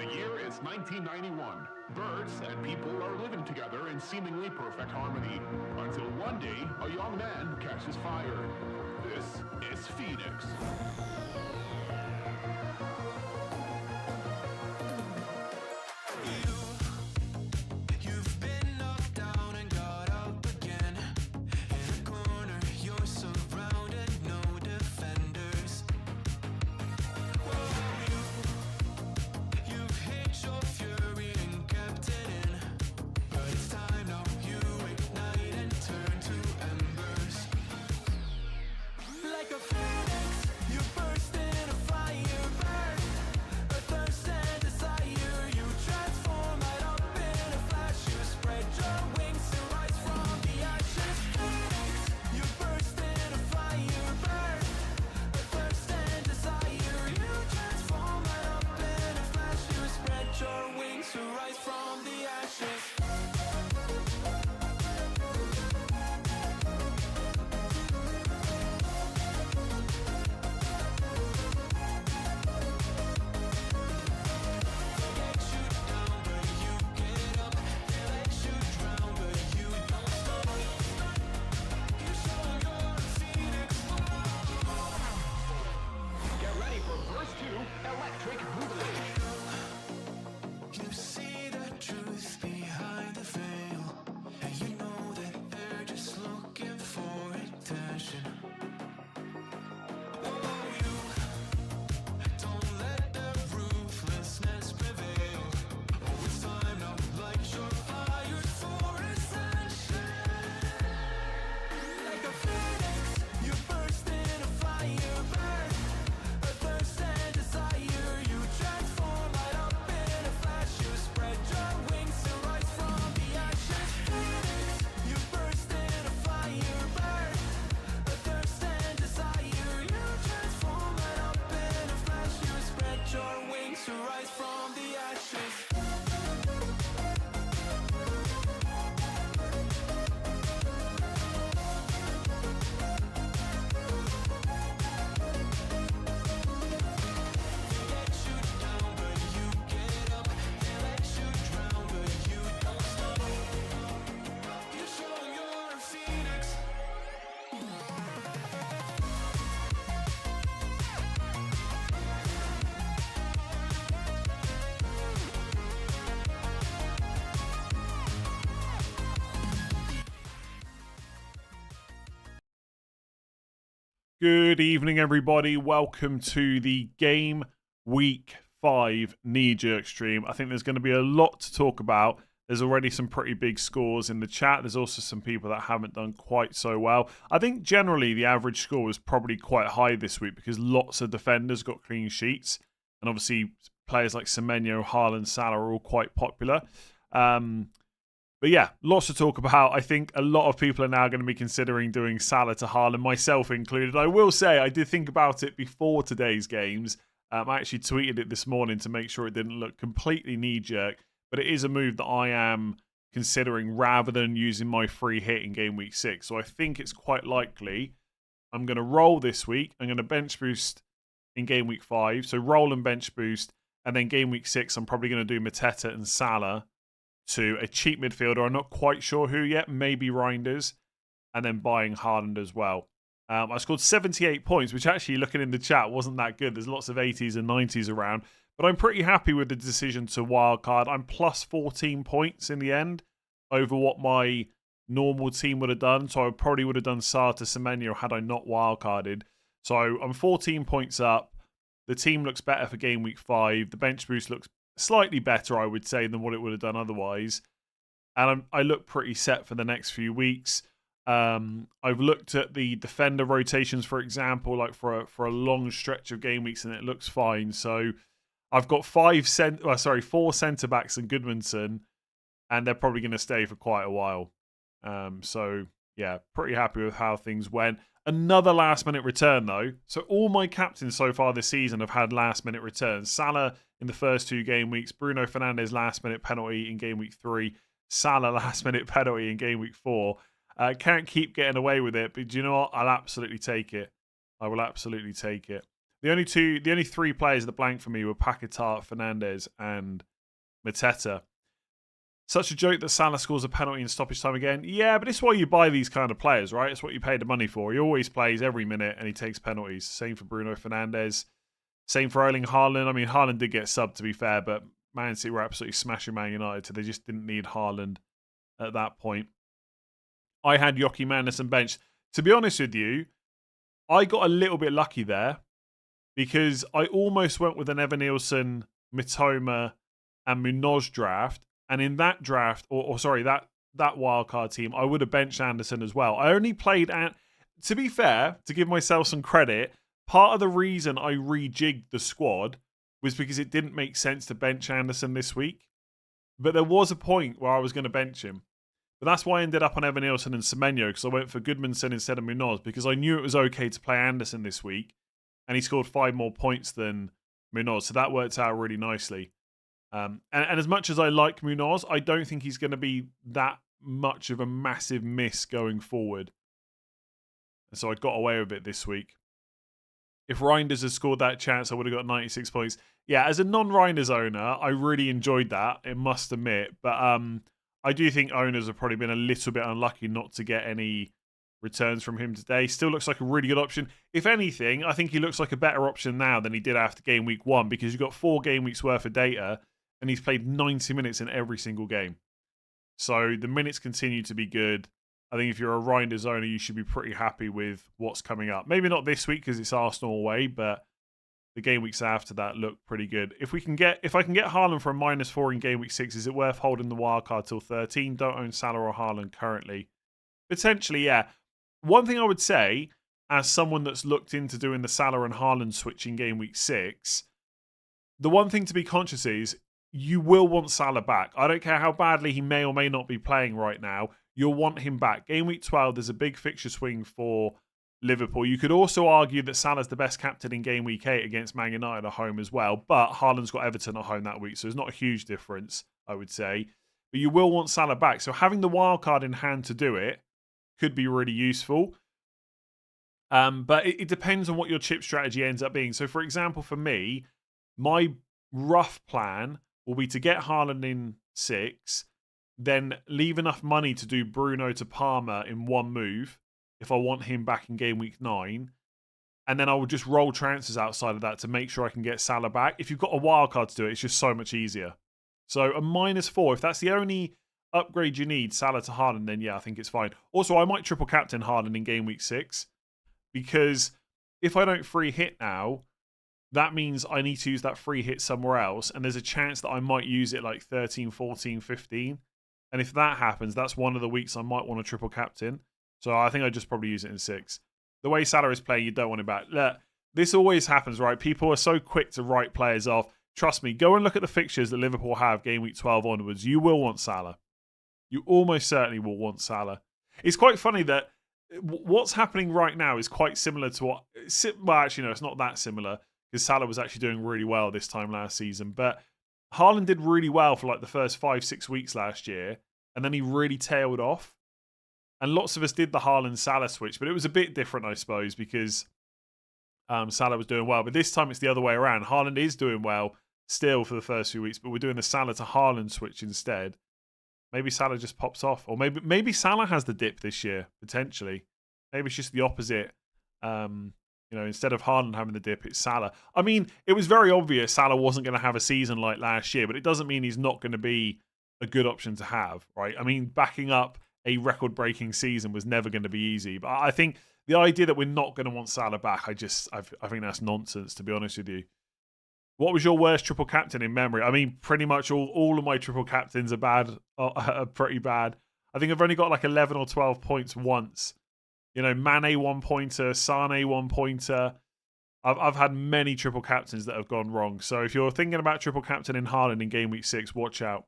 The year is 1991. Birds and people are living together in seemingly perfect harmony. Until one day, a young man catches fire. This is Phoenix. You've been knocked down and got up again. In a corner, you're surrounded, no defenders. You've hid your fury and kept it in. But it's time now, you ignite and turn to embers. Like a phoenix, you burst in a fire burn. A thirst and desire, you transform right up in a flash. You spread your wings to rise from the ashes. Phoenix, you burst in a fire burn. A thirst and desire, you transform right up in a flash. You spread your wings to rise from the ashes. Get ready for verse 2, Electric Boogaloo. You see the truth behind the veil, and you know that they're just looking for attention. Oh, you don't let the ruthlessness prevail. Oh, it's time now, light your fires for ascension. Like a phoenix, you burst in a fire burn. A thirst and desire, you transform right up in a flash. You spread your wings to rise from the ashes. Phoenix, you burst in a fire burn. A thirst and desire, you transform right up in a flash. You spread your wings to rise from the ashes. Good evening, everybody. Welcome to the Game Week 5 knee-jerk stream. I think there's going to be a lot to talk about. There's already some pretty big scores in the chat. There's also some people that haven't done quite so well. I think generally the average score was probably quite high this week because lots of defenders got clean sheets. And obviously players like Semenyo, Haaland, Salah are all quite popular. But yeah, lots to talk about. I think a lot of people are now going to be considering doing Salah to Haaland, myself included. I will say I did think about it before today's games. I actually tweeted it this morning to make sure it didn't look completely knee-jerk. But it is a move that I am considering rather than using my free hit in Game Week 6. So I think it's quite likely I'm going to roll this week. I'm going to bench boost in Game Week 5. So roll and bench boost. And then Game Week 6, I'm probably going to do Mateta and Salah to a cheap midfielder. I'm not quite sure who yet. Maybe Reinders. And then buying Haaland as well. I scored 78 points, which actually, looking in the chat, wasn't that good. There's lots of 80s and 90s around. But I'm pretty happy with the decision to wildcard. I'm plus 14 points in the end over what my normal team would have done. So I probably would have done Sarr to Semenyo had I not wildcarded. So I'm 14 points up. The team looks better for Game Week 5. The bench boost looks slightly better, I would say, than what it would have done otherwise. And I look pretty set for the next few weeks. I've looked at the defender rotations, for example, like for a long stretch of game weeks, and it looks fine. So I've got 4 centre-backs and Goodmanson, and they're probably going to stay for quite a while. So, yeah, pretty happy with how things went. Another last-minute return, though. So all my captains so far this season have had last-minute returns. Salah in the first 2 game weeks. Bruno Fernandes last-minute penalty in game week 3. Salah last-minute penalty in game week 4. Can't keep getting away with it, but do you know what? I'll absolutely take it. I will absolutely take it. The only three players that blank for me were Paquetá, Fernandes, and Mateta. Such a joke that Salah scores a penalty in stoppage time again. Yeah, but it's why you buy these kind of players, right? It's what you pay the money for. He always plays every minute and he takes penalties. Same for Bruno Fernandes. Same for Erling Haaland. I mean, Haaland did get subbed, to be fair, but Man City were absolutely smashing Man United, so they just didn't need Haaland at that point. I had Joachim Andersen benched. To be honest with you, I got a little bit lucky there because I almost went with an Evan-Nielsen, Mitoma, and Munoz draft. And in that draft, that wildcard team, I would have benched Anderson as well. I only played, to be fair, to give myself some credit, part of the reason I rejigged the squad was because it didn't make sense to bench Anderson this week. But there was a point where I was going to bench him. But that's why I ended up on Evan-Nielsen and Semenyo, because I went for Goodmanson instead of Munoz, because I knew it was okay to play Anderson this week. And he scored 5 more points than Munoz, so that worked out really nicely. And as much as I like Munoz, I don't think he's going to be that much of a massive miss going forward. And so I got away with it this week. If Reinders had scored that chance, I would have got 96 points. Yeah, as a non-Reinders owner, I really enjoyed that, I must admit. But I do think owners have probably been a little bit unlucky not to get any returns from him today. Still looks like a really good option. If anything, I think he looks like a better option now than he did after game week 1, because you've got 4 game weeks worth of data and he's played 90 minutes in every single game. So the minutes continue to be good. I think if you're a Reinders owner, you should be pretty happy with what's coming up. Maybe not this week because it's Arsenal away, but the game weeks after that look pretty good. If I can get Haaland for a -4 in game week 6, is it worth holding the wildcard till 13? Don't own Salah or Haaland currently. Potentially, yeah. One thing I would say, as someone that's looked into doing the Salah and Haaland switch in game week 6, the one thing to be conscious is you will want Salah back. I don't care how badly he may or may not be playing right now. You'll want him back. Game week 12, there's a big fixture swing for Liverpool. You could also argue that Salah's the best captain in game week 8 against Man United at home as well. But Haaland's got Everton at home that week, so it's not a huge difference, I would say. But you will want Salah back. So having the wild card in hand to do it could be really useful. But it depends on what your chip strategy ends up being. So, for example, for me, my rough plan will be to get Haaland in 6, then leave enough money to do Bruno to Palmer in one move if I want him back in game week 9. And then I will just roll transfers outside of that to make sure I can get Salah back. If you've got a wild card to do it, it's just so much easier. So a -4, if that's the only upgrade you need, Salah to Haaland, then yeah, I think it's fine. Also, I might triple captain Haaland in game week 6, because if I don't free hit now, that means I need to use that free hit somewhere else, and there's a chance that I might use it like 13, 14, 15. And if that happens, that's one of the weeks I might want to triple captain. So I think I just probably use it in 6. The way Salah is playing, you don't want him back. Look, this always happens, right? People are so quick to write players off. Trust me, go and look at the fixtures that Liverpool have game week 12 onwards. You will want Salah. You almost certainly will want Salah. It's quite funny that what's happening right now is quite similar to what... Well, actually, no, it's not that similar, because Salah was actually doing really well this time last season. But Haaland did really well for like the first 5-6 weeks last year, and then he really tailed off. And lots of us did the Haaland-Salah switch, but it was a bit different, I suppose, because Salah was doing well. But this time it's the other way around. Haaland is doing well still for the first few weeks, but we're doing the Salah to Haaland switch instead. Maybe Salah just pops off. Or maybe Salah has the dip this year, potentially. Maybe it's just the opposite. Instead of Haaland having the dip, it's Salah. I mean, it was very obvious Salah wasn't going to have a season like last year, but it doesn't mean he's not going to be a good option to have, right? I mean, backing up a record-breaking season was never going to be easy. But I think the idea that we're not going to want Salah back, I think that's nonsense, to be honest with you. What was your worst triple captain in memory? I mean, pretty much all of my triple captains are bad, are pretty bad. I think I've only got like 11 or 12 points once. Mane 1-pointer, Sane 1-pointer. I've had many triple captains that have gone wrong. So if you're thinking about triple captain in Haaland in game week 6, watch out.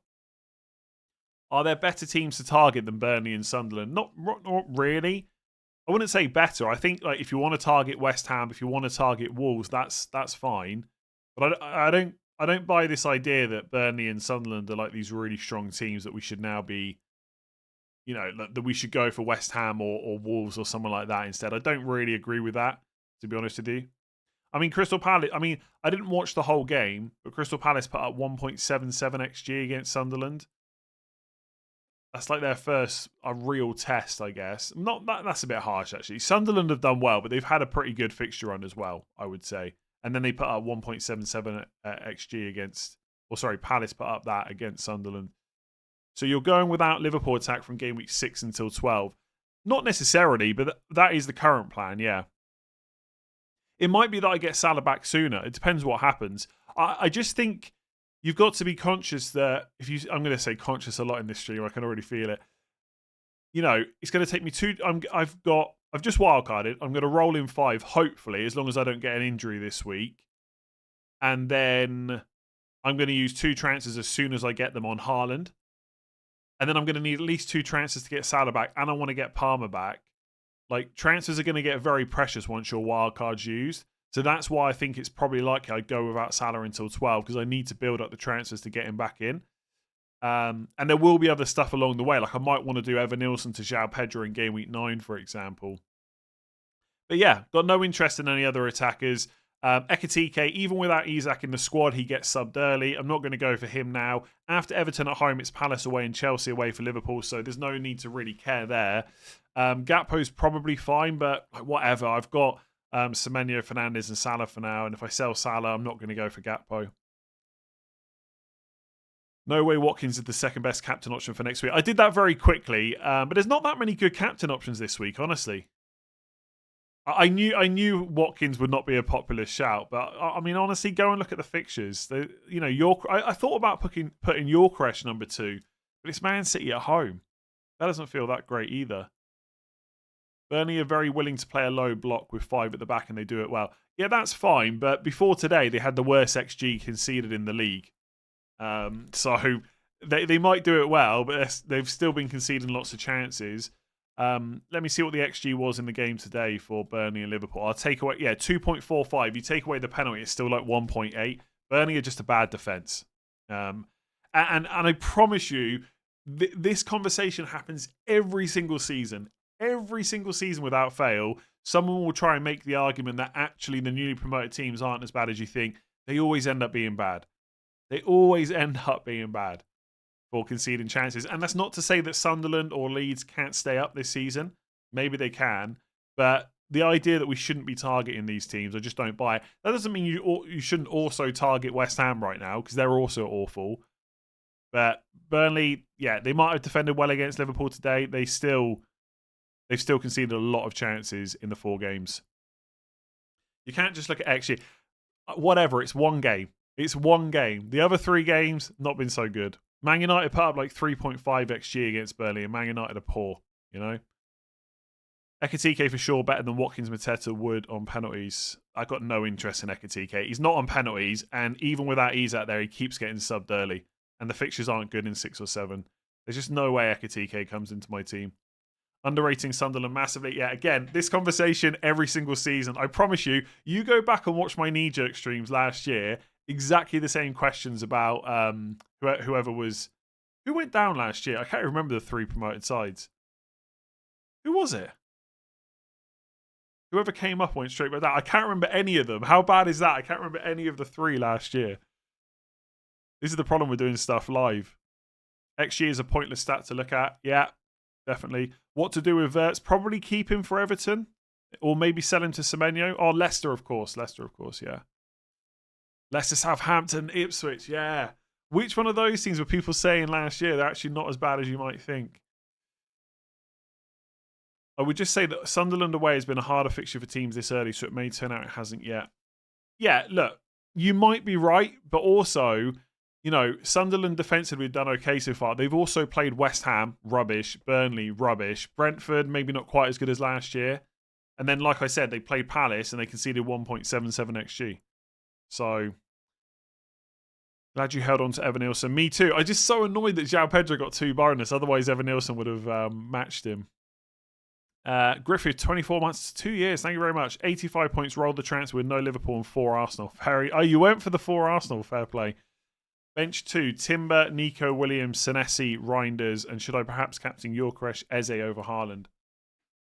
Are there better teams to target than Burnley and Sunderland? Not really. I wouldn't say better. I think like if you want to target West Ham, if you want to target Wolves, that's fine. But I don't buy this idea that Burnley and Sunderland are like these really strong teams that we should now be, that we should go for West Ham or Wolves or someone like that instead. I don't really agree with that, to be honest with you. I mean, Crystal Palace, I didn't watch the whole game, but Crystal Palace put up 1.77 XG against Sunderland. That's like their first real test, I guess. That's a bit harsh, actually. Sunderland have done well, but they've had a pretty good fixture run as well, I would say. And then they put up 1.77 XG against... Or sorry, Palace put up that against Sunderland. So you're going without Liverpool attack from game week 6 until 12. Not necessarily, but that is the current plan, yeah. It might be that I get Salah back sooner. It depends what happens. I just think you've got to be conscious that I'm going to say conscious a lot in this stream. I can already feel it. You know, it's going to take me I've just wildcarded. I'm going to roll in 5, hopefully, as long as I don't get an injury this week. And then I'm going to use 2 transfers as soon as I get them on Haaland. And then I'm going to need at least 2 transfers to get Salah back. And I want to get Palmer back. Like, transfers are going to get very precious once your wildcard's used. So that's why I think it's probably likely I'd go without Salah until 12, because I need to build up the transfers to get him back in. And there will be other stuff along the way. Like, I might want to do Evan-Nilsson to João Pedro in game week 9, for example. But yeah, got no interest in any other attackers. Ekitike, even without Isak in the squad, he gets subbed early. I'm not going to go for him now. After Everton at home, it's Palace away and Chelsea away for Liverpool, so there's no need to really care there. Gakpo's probably fine, but whatever. I've got Semenyo, Fernandes and Salah for now, and if I sell Salah, I'm not going to go for Gakpo. No way Watkins is the second best captain option for next week. I did that very quickly, but there's not that many good captain options this week, honestly. I knew Watkins would not be a popular shout, but I mean, honestly, go and look at the fixtures. I thought about putting Yorkeresh number 2, but it's Man City at home. That doesn't feel that great either. Burnley are very willing to play a low block with 5 at the back, and they do it well. Yeah, that's fine, but before today, they had the worst XG conceded in the league. So they might do it well, but they've still been conceding lots of chances. Let me see what the XG was in the game today for Burnley and Liverpool. I'll take away, 2.45. You take away the penalty, it's still like 1.8. Burnley are just a bad defence. And I promise you, this conversation happens every single season. Every single season without fail, someone will try and make the argument that actually the newly promoted teams aren't as bad as you think. They always end up being bad. They always end up being bad for conceding chances. And that's not to say that Sunderland or Leeds can't stay up this season. Maybe they can. But the idea that we shouldn't be targeting these teams, I just don't buy it. That doesn't mean you shouldn't also target West Ham right now, because they're also awful. But Burnley, yeah, they might have defended well against Liverpool today. They've still conceded a lot of chances in the 4 games. You can't just look at XG. Whatever, it's one game. It's one game. The other 3 games, not been so good. Man United put up like 3.5 XG against Burnley, and Man United are poor, you know? Ekitike for sure better than Watkins Mateta would on penalties. I got no interest in Ekitike. He's not on penalties, and even without Isak there, he keeps getting subbed early. And the fixtures aren't good in 6 or 7. There's just no way Ekitike comes into my team. Underrating Sunderland massively. Yeah, again, this conversation every single season. I promise you, you go back and watch my knee-jerk streams last year, exactly the same questions about whoever was... Who went down last year? I can't remember the 3 promoted sides. Who was it? Whoever came up went straight back down. I can't remember any of them. How bad is that? I can't remember any of the 3 last year. This is the problem with doing stuff live. XG is a pointless stat to look at. Yeah, definitely. What to do with Wirtz? Probably keep him for Everton. Or maybe sell him to Semenyo. Or Leicester, of course. Yeah. Leicester, Southampton, Ipswich, yeah. Which one of those teams were people saying last year they're actually not as bad as you might think? I would just say that Sunderland away has been a harder fixture for teams this early, so it may turn out it hasn't yet. Yeah, look, you might be right, but also, you know, Sunderland defensively have done okay so far. They've also played West Ham, rubbish. Burnley, rubbish. Brentford, maybe not quite as good as last year. And then, like I said, they played Palace and they conceded 1.77 XG. So, glad you held on to Evan-Nilsson. Me too. I'm just so annoyed that João Pedro got 2 bonus. Otherwise, Evan-Nilsson would have matched him. Griffith, 24 months to 2 years. Thank you very much. 85 points, rolled the transfer with no Liverpool and 4 Arsenal. Oh, you went for the 4 Arsenal. Fair play. Bench 2, Timber, Nico Williams, Senesi, Reinders, and should I perhaps captain Yorkeresh, Eze over Haaland?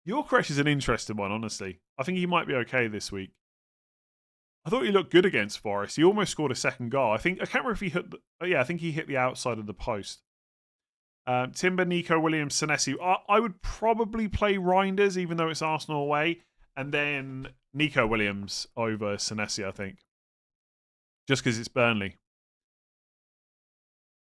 Yorkeresh is an interesting one, honestly. I think he might be okay this week. I thought he looked good against Forest. He almost scored a second goal. I can't remember if he hit. I think he hit the outside of the post. Timber, Nico Williams, Senesi. I would probably play Reinders, even though it's Arsenal away, and then Nico Williams over Senesi, I think, just because it's Burnley.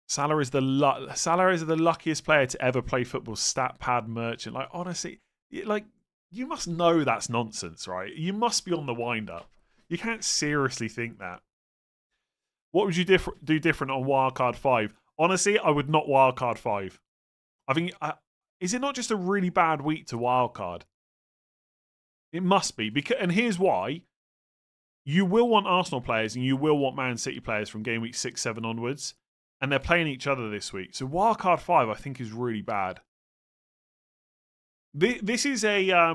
Salah is the luckiest player to ever play football. Stat pad merchant. Like, honestly, like, you must know that's nonsense, right? You must be on the wind up. You can't seriously think that. What would you do different on Wildcard 5? Honestly, I would not Wildcard 5. I think, is it not just a really bad week to Wildcard? It must be. And here's why. You will want Arsenal players and you will want Man City players from game week 6, 7 onwards. And they're playing each other this week. So Wildcard 5, I think, is really bad. This is a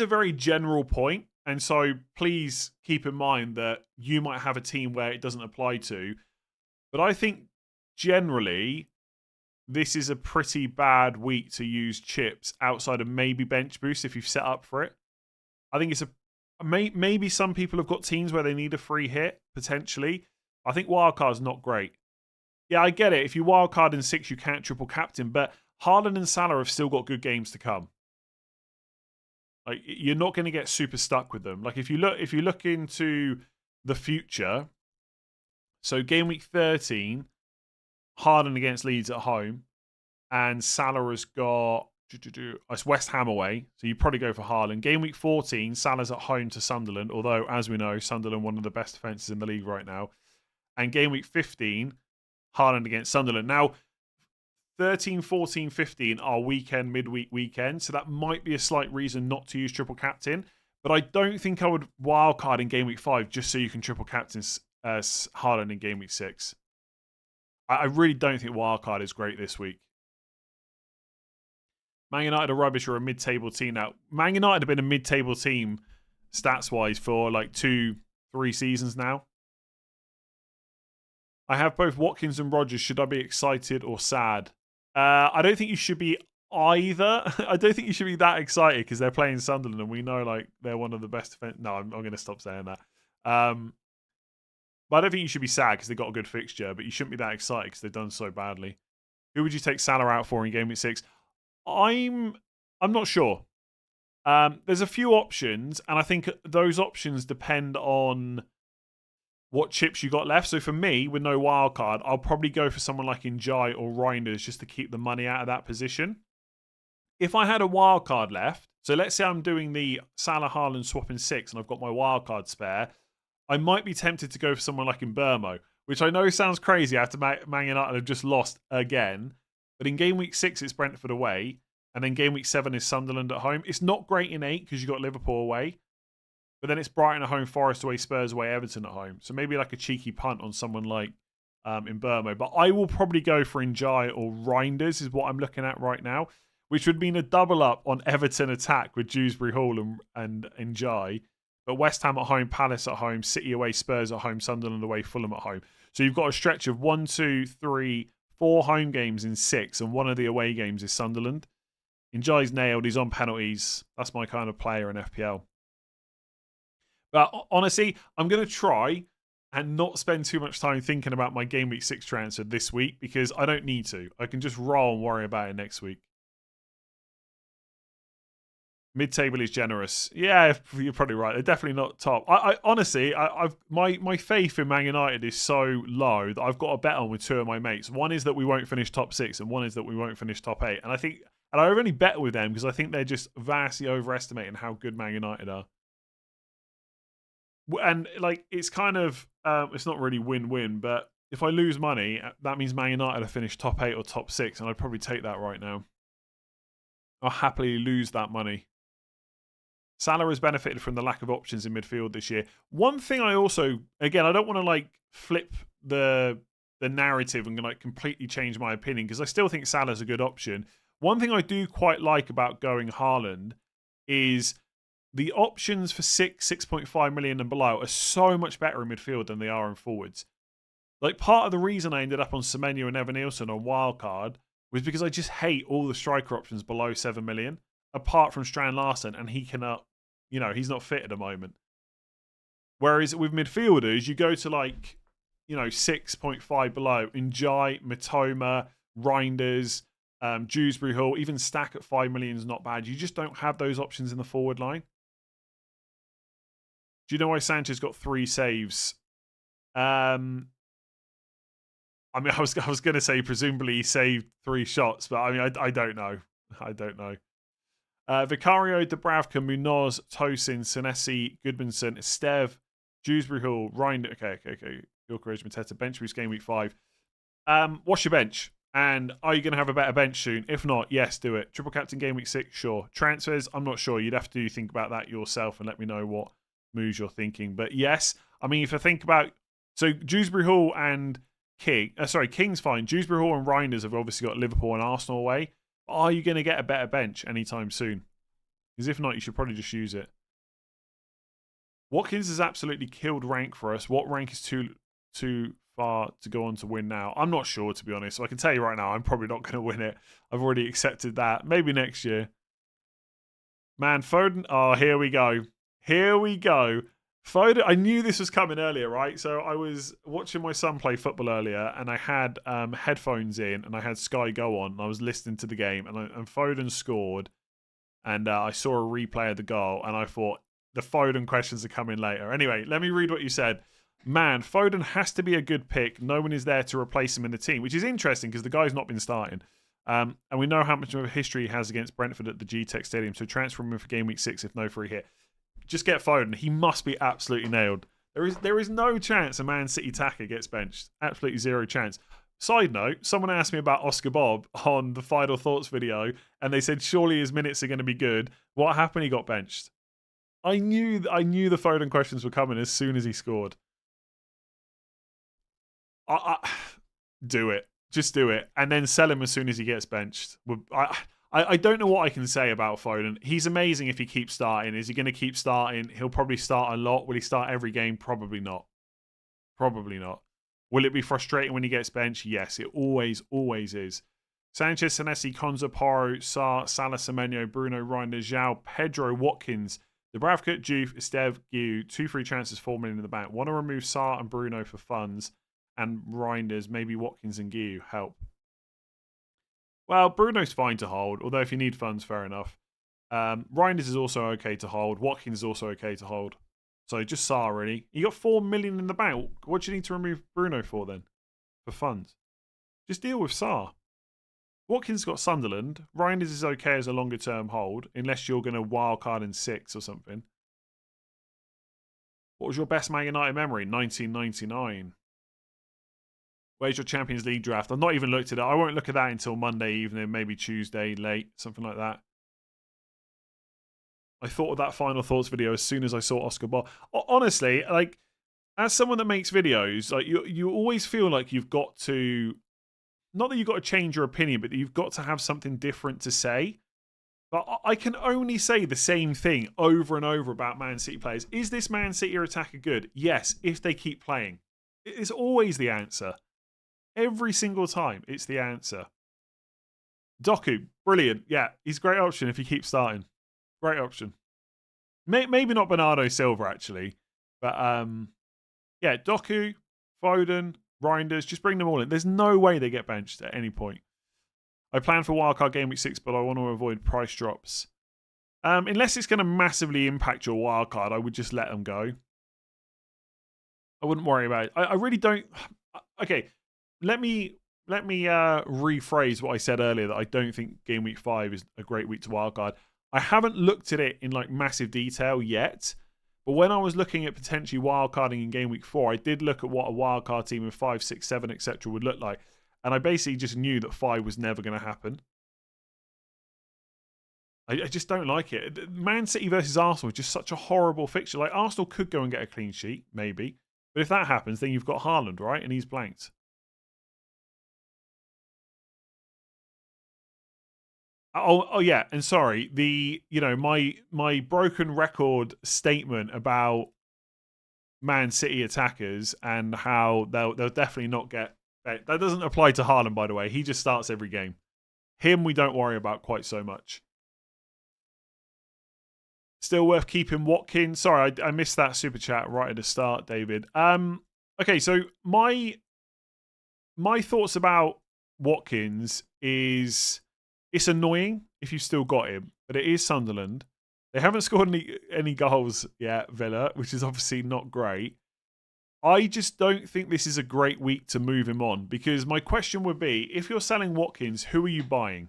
very general point, and so please keep in mind that you might have a team where it doesn't apply to. But I think generally this is a pretty bad week to use chips outside of maybe bench boost if you've set up for it. I think it's maybe some people have got teams where they need a free hit potentially. I think wildcard's not great. Yeah, I get it. If you wildcard in 6, you can't triple captain, but Haaland and Salah have still got good games to come. Like, you're not going to get super stuck with them. Like, if you look into the future, so game week 13, Haaland against Leeds at home, and Salah has got it's West Ham away, so you probably go for Haaland. Game week 14, Salah's at home to Sunderland, although as we know, Sunderland one of the best defences in the league right now. And game week 15, Haaland against Sunderland. Now, 13, 14, 15 are midweek weekend, so that might be a slight reason not to use triple captain. But I don't think I would wildcard in game week 5 just so you can triple captain Haaland in game week 6. I really don't think wildcard is great this week. Man United are rubbish or a mid-table team now. Man United have been a mid-table team stats-wise for like 2-3 seasons now. I have both Watkins and Rodgers. Should I be excited or sad? I don't think you should be either. I don't think you should be that excited because they're playing Sunderland and we know like they're one of the best defense. No, I'm going to stop saying that. But I don't think you should be sad because they've got a good fixture, but you shouldn't be that excited because they've done so badly. Who would you take Salah out for in game week 6? I'm not sure. There's a few options, and I think those options depend on what chips you got left. So for me, with no wild card, I'll probably go for someone like Njai or Reinders just to keep the money out of that position. If I had a wild card left, so let's say I'm doing the Salah Haaland swap in 6 and I've got my wild card spare, I might be tempted to go for someone like Mbermo, which I know sounds crazy after Man United have just lost again. But in game week 6, it's Brentford away. And then game week 7 is Sunderland at home. It's not great in 8 because you've got Liverpool away. But then it's Brighton at home, Forest away, Spurs away, Everton at home. So maybe like a cheeky punt on someone like Mbermo. But I will probably go for Njai or Reinders is what I'm looking at right now, which would mean a double up on Everton attack with Dewsbury Hall and Njai. But West Ham at home, Palace at home, City away, Spurs at home, Sunderland away, Fulham at home. So you've got a stretch of 1, 2, 3, 4 home games in 6, and one of the away games is Sunderland. Njai's nailed. He's on penalties. That's my kind of player in FPL. But honestly, I'm going to try and not spend too much time thinking about my game week 6 transfer this week because I don't need to. I can just roll and worry about it next week. Mid-table is generous. Yeah, you're probably right. They're definitely not top. I honestly, my faith in Man United is so low that I've got a bet on with 2 of my mates. One is that we won't finish top 6, and one is that we won't finish top 8. And I've only bet with them because I think they're just vastly overestimating how good Man United are. And like it's kind of it's not really win-win, but if I lose money, that means Man United have finished top 8 or top 6, and I'd probably take that right now. I'll happily lose that money. Salah has benefited from the lack of options in midfield this year. One thing I also, again, I don't want to like flip the narrative and like completely change my opinion because I still think Salah's a good option. One thing I do quite like about going Haaland is the options for 6.5 million and below are so much better in midfield than they are in forwards. Like part of the reason I ended up on Semenyo and Evan Nielsen on wildcard was because I just hate all the striker options below 7 million, apart from Strand Larsen, and he cannot he's not fit at the moment. Whereas with midfielders, you go to 6.5 below. Njai, Matoma, Reinders, Dewsbury Hall, even Stack at 5 million is not bad. You just don't have those options in the forward line. Do you know why Sanchez got 3 saves? I was going to say presumably he saved 3 shots, but I don't know. I don't know. Vicario, Dubravka, Munoz, Tosin, Senesi, Goodmanson, Estev, Dewsbury Hall, Ryan. Okay. Gilchrist, Mateta, bench boost game week 5. What's your bench? And are you going to have a better bench soon? If not, yes, do it. Triple captain game week 6, sure. Transfers, I'm not sure. You'd have to think about that yourself and let me know what moves you're thinking. But yes, if I think about... So Dewsbury Hall and King's fine. Dewsbury Hall and Reinders have obviously got Liverpool and Arsenal away. Are you going to get a better bench anytime soon? Because if not, you should probably just use it. Watkins has absolutely killed rank for us. What rank is too far to go on to win now? I'm not sure, to be honest. So I can tell you right now, I'm probably not going to win it. I've already accepted that. Maybe next year. Man, Foden. Oh, here we go. Here we go. Foden. I knew this was coming earlier, right? So I was watching my son play football earlier, and I had headphones in, and I had Sky Go on, and I was listening to the game, and Foden scored, and I saw a replay of the goal, and I thought, the Foden questions are coming later. Anyway, let me read what you said. Man, Foden has to be a good pick. No one is there to replace him in the team, which is interesting because the guy's not been starting. And we know how much of a history he has against Brentford at the G-Tech Stadium, so transfer him for game week 6 if no free hit. Just get Foden. He must be absolutely nailed. There is no chance a Man City attacker gets benched. Absolutely zero chance. Side note, someone asked me about Oscar Bob on the Final Thoughts video, and they said surely his minutes are going to be good. What happened? He got benched. I knew the Foden questions were coming as soon as he scored. Do it. Just do it. And then sell him as soon as he gets benched. I don't know what I can say about Foden. He's amazing if he keeps starting. Is he going to keep starting? He'll probably start a lot. Will he start every game? Probably not. Probably not. Will it be frustrating when he gets benched? Yes, it always is. Sanchez, Senesi, Konza, Porro, Sarr, Salah, Semenyo, Bruno, Reinders, Zhao, Pedro, Watkins, Dubravka, Juve, Estev, Gu, 2 free transfers, 4 million in the bank. Want to remove Sarr and Bruno for funds, and Reinders, maybe Watkins and Gu help. Well, Bruno's fine to hold, although if you need funds, fair enough. Reinders is also okay to hold. Watkins is also okay to hold. So just Sarr, really. You got 4 million in the bank. What do you need to remove Bruno for then? For funds. Just deal with Sarr. Watkins got Sunderland. Reinders is okay as a longer term hold, unless you're going to wildcard in 6 or something. What was your best Man United memory? 1999. Where's your Champions League draft? I've not even looked at it. I won't look at that until Monday evening, maybe Tuesday late, something like that. I thought of that Final Thoughts video as soon as I saw Oscar Bob. Honestly, as someone that makes videos, you always feel like you've got to, not that you've got to change your opinion, but you've got to have something different to say. But I can only say the same thing over and over about Man City players. Is this Man City attacker good? Yes, if they keep playing. It's always the answer. Every single time, it's the answer. Doku, brilliant. Yeah, he's a great option if he keeps starting. Great option. Maybe not Bernardo Silva, actually. But, yeah, Doku, Foden, Reinders, just bring them all in. There's no way they get benched at any point. I plan for wildcard game week 6, but I want to avoid price drops. Unless it's going to massively impact your wildcard, I would just let them go. I wouldn't worry about it. I really don't... Okay, let me rephrase what I said earlier, that I don't think game week 5 is a great week to wildcard. I haven't looked at it in massive detail yet, but when I was looking at potentially wildcarding in game week 4, I did look at what a wildcard team of 5, 6, 7, etc. would look like, and I basically just knew that 5 was never going to happen. I just don't like it. Man City versus Arsenal is just such a horrible fixture. Arsenal could go and get a clean sheet, maybe, but if that happens, then you've got Haaland, right, and he's blanked. Oh yeah, and sorry, my broken record statement about Man City attackers and how they'll definitely not get... That doesn't apply to Haaland, by the way. He just starts every game. Him we don't worry about quite so much. Still worth keeping Watkins. Sorry, I missed that super chat right at the start, David. Okay, so my thoughts about Watkins is it's annoying if you've still got him, but it is Sunderland. They haven't scored any goals yet, Villa, which is obviously not great. I just don't think this is a great week to move him on, because my question would be, if you're selling Watkins, who are you buying?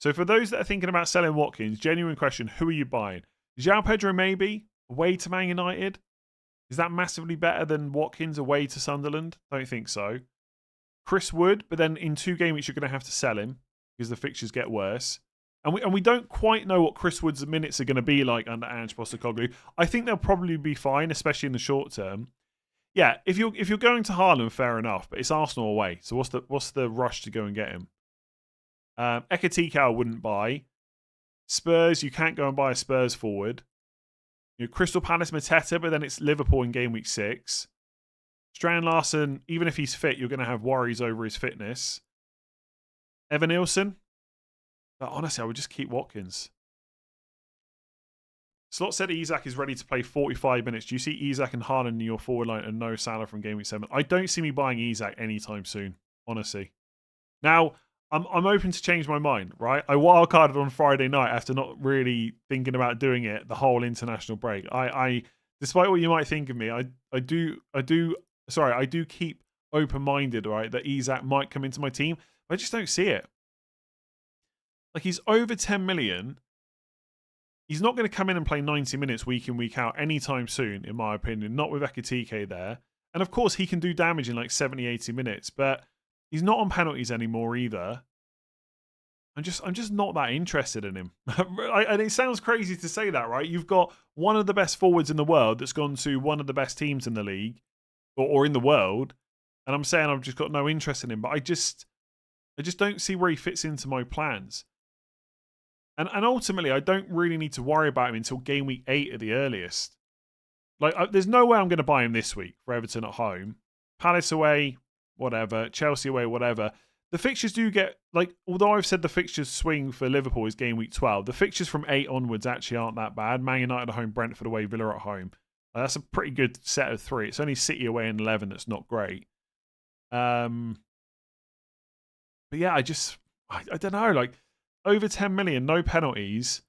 So for those that are thinking about selling Watkins, genuine question, who are you buying? João Pedro maybe, away to Man United? Is that massively better than Watkins away to Sunderland? Don't think so. Chris Wood, but then in 2 game weeks you're going to have to sell him because the fixtures get worse. And we don't quite know what Chris Wood's minutes are going to be like under Ange Postecoglou. I think they'll probably be fine, especially in the short term. Yeah, if you're going to Haaland, fair enough, but it's Arsenal away. So what's the rush to go and get him? Ekitike I wouldn't buy. Spurs, you can't go and buy a Spurs forward. Crystal Palace, Mateta, but then it's Liverpool in game week 6. Strand Larsen, even if he's fit, you're going to have worries over his fitness. Evan Nilsson. But honestly, I would just keep Watkins. Slot said Isak is ready to play 45 minutes. Do you see Isak and Haaland in your forward line and no Salah from game week 7? I don't see me buying Isak anytime soon, honestly. Now, I'm open to change my mind, right? I wildcarded on Friday night after not really thinking about doing it the whole international break. I despite what you might think of me, I do keep open-minded, right, that Isak might come into my team. But I just don't see it. Like, he's over 10 million. He's not going to come in and play 90 minutes week in, week out anytime soon, in my opinion. Not with Ekitike there. And of course, he can do damage in like 70, 80 minutes. But he's not on penalties anymore either. I'm just not that interested in him. And it sounds crazy to say that, right? You've got one of the best forwards in the world that's gone to one of the best teams in the league or in the world. And I'm saying I've just got no interest in him. But I just don't see where he fits into my plans. And ultimately, I don't really need to worry about him until game week 8 at the earliest. Like, there's no way I'm going to buy him this week for Everton at home. Palace away, whatever. Chelsea away, whatever. The fixtures do get, like, although I've said the fixtures swing for Liverpool is game week 12, the fixtures from 8 onwards actually aren't that bad. Man United at home, Brentford away, Villa at home. That's a pretty good set of 3. It's only City away in 11 that's not great. But yeah, I don't know, like, over 10 million, no penalties,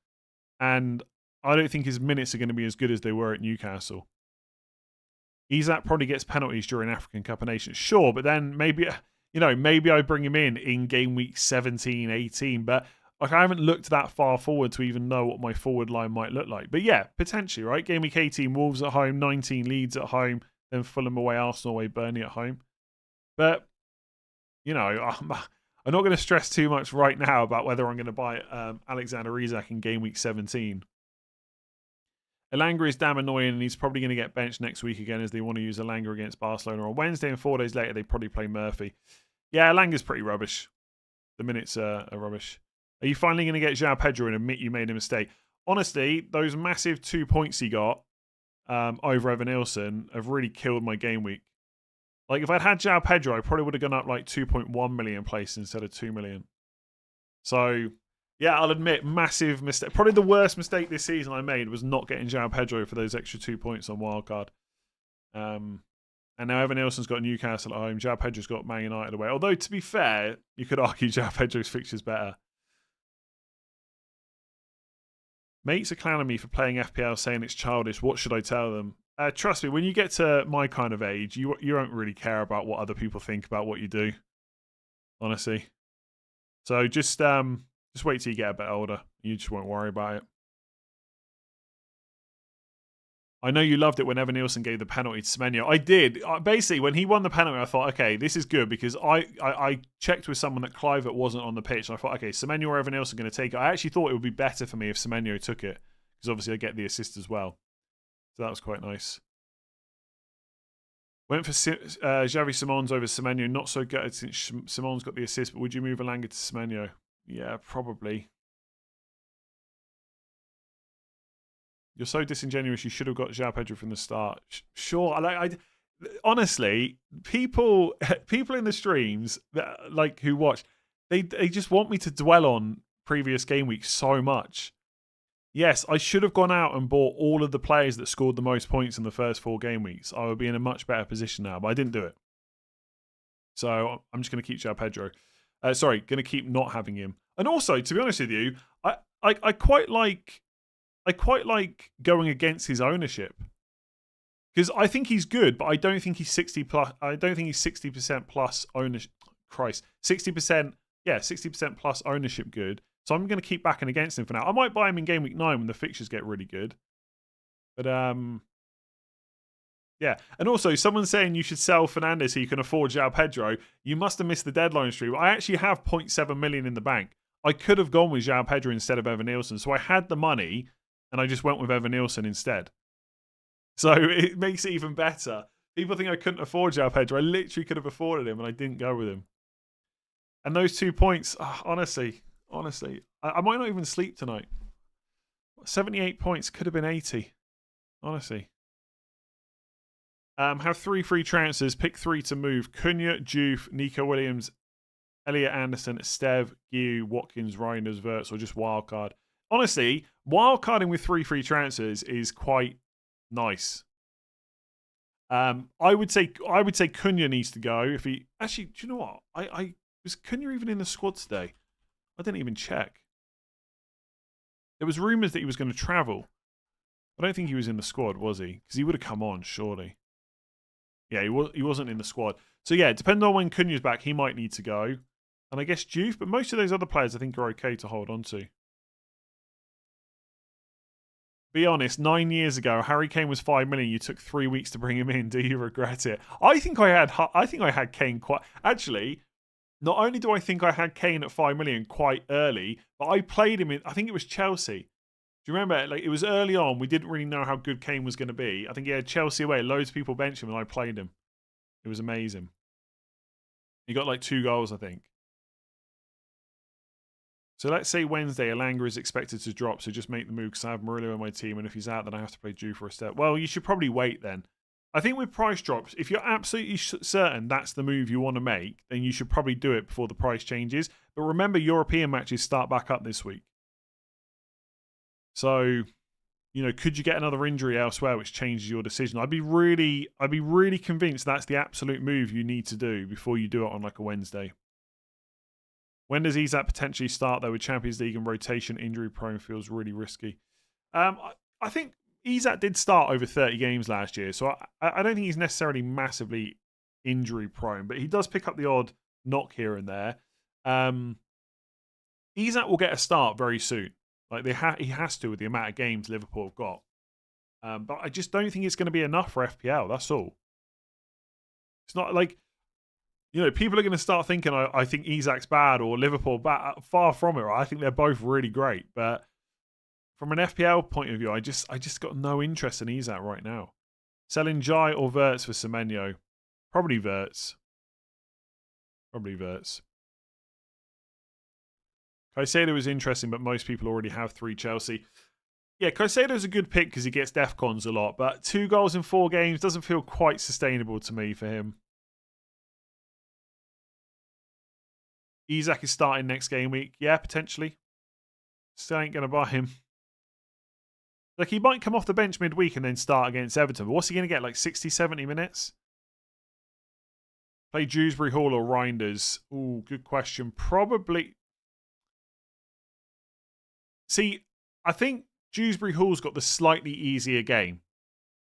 and I don't think his minutes are going to be as good as they were at Newcastle. Isak probably gets penalties during African Cup of Nations, sure, but then maybe I bring him in game week 17, 18, but like, I haven't looked that far forward to even know what my forward line might look like. But yeah, potentially, right? Game week 18, Wolves at home, 19, Leeds at home, then Fulham away, Arsenal away, Burnley at home. But, I'm not going to stress too much right now about whether I'm going to buy Alexander Isak in game week 17. Elanga is damn annoying, and he's probably going to get benched next week again as they want to use Elanga against Barcelona on Wednesday, and 4 days later they probably play Murphy. Yeah, Elanga's pretty rubbish. The minutes are rubbish. Are you finally going to get João Pedro and admit you made a mistake? Honestly, those massive 2 points he got over Evan Nilsson have really killed my game week. Like, if I'd had João Pedro, I probably would have gone up like 2.1 million place instead of 2 million. So, yeah, I'll admit, massive mistake. Probably the worst mistake this season I made was not getting João Pedro for those extra 2 points on wildcard. And now Evan Nilsson's got Newcastle at home. João Pedro's got Man United away. Although, to be fair, you could argue João Pedro's fixture's better. Mates are clowning me for playing FPL, saying it's childish. What should I tell them? Trust me, when you get to my kind of age, you don't really care about what other people think about what you do. Honestly. So just wait till you get a bit older. You just won't worry about it. I know you loved it when Evan Nilsson gave the penalty to Semenyo. I did. Basically, when he won the penalty, I thought, okay, this is good, because I checked with someone that Clivert wasn't on the pitch, and I thought, okay, Semenyo or Evan Nilsson going to take it. I actually thought it would be better for me if Semenyo took it, because obviously I get the assist as well. So that was quite nice. Went for Xavi Simons over Semenyo. Not so good since Simons got the assist, but would you move Elanga to Semenyo? Yeah, probably. You're so disingenuous. You should have got João Pedro from the start. Sure. Honestly, people in the streams that, like, who watch, they just want me to dwell on previous game weeks so much. Yes, I should have gone out and bought all of the players that scored the most points in the first 4 game weeks. I would be in a much better position now, but I didn't do it. So I'm just going to keep João Pedro. Sorry, going to keep not having him. And also, to be honest with you, I quite like going against his ownership. Because I think he's good, but I don't think he's 60 plus. I don't think he's 60% plus ownership. Christ, 60%. Yeah, 60% plus ownership good. So I'm going to keep backing against him for now. I might buy him in Game Week 9 when the fixtures get really good. But, yeah. And also, someone's saying you should sell Fernandes so you can afford João Pedro. You must have missed the deadline stream. I actually have 0.7 million in the bank. I could have gone with João Pedro instead of Evan Nielsen. So I had the money, and I just went with Evan Nielsen instead. So it makes it even better. People think I couldn't afford João Pedro. I literally could have afforded him, and I didn't go with him. And those 2 points, honestly, I might not even sleep tonight. 78 points, could have been 80. Honestly. Have 3 free transfers, pick 3 to move. Cunha, Juve, Nico Williams, Elliot Anderson, Stev, Guiu, Watkins, Reinders, Wirtz, or just wildcard. Honestly, wildcarding with 3 free transfers is quite nice. I would say Cunha needs to go. If he actually, do you know what? I was Cunha even in the squad today? I didn't even check. There was rumours that he was going to travel. I don't think he was in the squad, was he? Because he would have come on, surely. Yeah, he wasn't in the squad. So yeah, depending on when Cunha's back, he might need to go. And I guess Juve, but most of those other players I think are okay to hold on to. Be honest, 9 years ago, Harry Kane was 5 million. You took 3 weeks to bring him in. Do you regret it? I think I had Kane quite... Actually, not only do I think I had Kane at 5 million quite early, but I played him in... I think it was Chelsea. Do you remember? Like, it was early on. We didn't really know how good Kane was going to be. I think he had Chelsea away. Loads of people benched him, and I played him. It was amazing. He got like 2 goals, I think. So let's say Wednesday, Elanga is expected to drop, so just make the move because I have Murillo in my team, and if he's out, then I have to play Juve for a step. Well, you should probably wait then. I think with price drops, if you're absolutely certain that's the move you want to make, then you should probably do it before the price changes. But remember, European matches start back up this week. So, you know, could you get another injury elsewhere which changes your decision? I'd be really convinced that's the absolute move you need to do before you do it on like a Wednesday. When does Isak potentially start though with Champions League and rotation? Injury prone feels really risky. I think Isak did start over 30 games last year, so I don't think he's necessarily massively injury prone, but he does pick up the odd knock here and there. Isak will get a start very soon. Like he has to with the amount of games Liverpool have got. But I just don't think it's going to be enough for FPL. That's all. It's not like, you know, people are going to start thinking I think Isak's bad or Liverpool bad. Far from it. Right? I think they're both really great. But from an FPL point of view, I just got no interest in Isak right now. Selling Jai or Wirtz for Semenyo? Probably Wirtz. Caicedo was interesting, but most people already have 3 Chelsea. Yeah, Caicedo's a good pick because he gets DEFCONs a lot, but 2 goals in 4 games doesn't feel quite sustainable to me for him. Isak is starting next game week. Yeah, potentially. Still ain't going to buy him. Like, he might come off the bench midweek and then start against Everton, but what's he going to get, like 60, 70 minutes? Play Dewsbury Hall or Reinders? Ooh, good question. Probably... See, I think Dewsbury Hall's got the slightly easier game.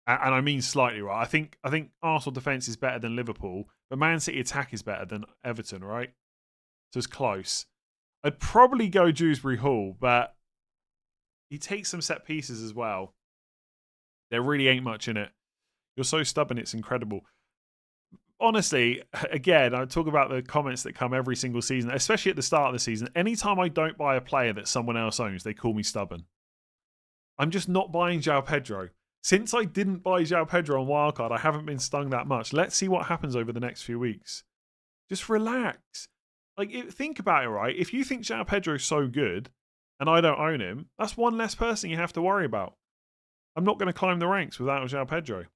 And I mean slightly, right? I think Arsenal defence is better than Liverpool, but Man City attack is better than Everton, right? So it's close. I'd probably go Dewsbury Hall, but he takes some set pieces as well. There really ain't much in it. You're so stubborn, it's incredible. Honestly, again, I talk about the comments that come every single season, especially at the start of the season. Anytime I don't buy a player that someone else owns, they call me stubborn. I'm just not buying João Pedro. Since I didn't buy João Pedro on Wildcard, I haven't been stung that much. Let's see what happens over the next few weeks. Just relax. Like, think about it, right? If you think João Pedro is so good and I don't own him, that's one less person you have to worry about. I'm not going to climb the ranks without João Pedro.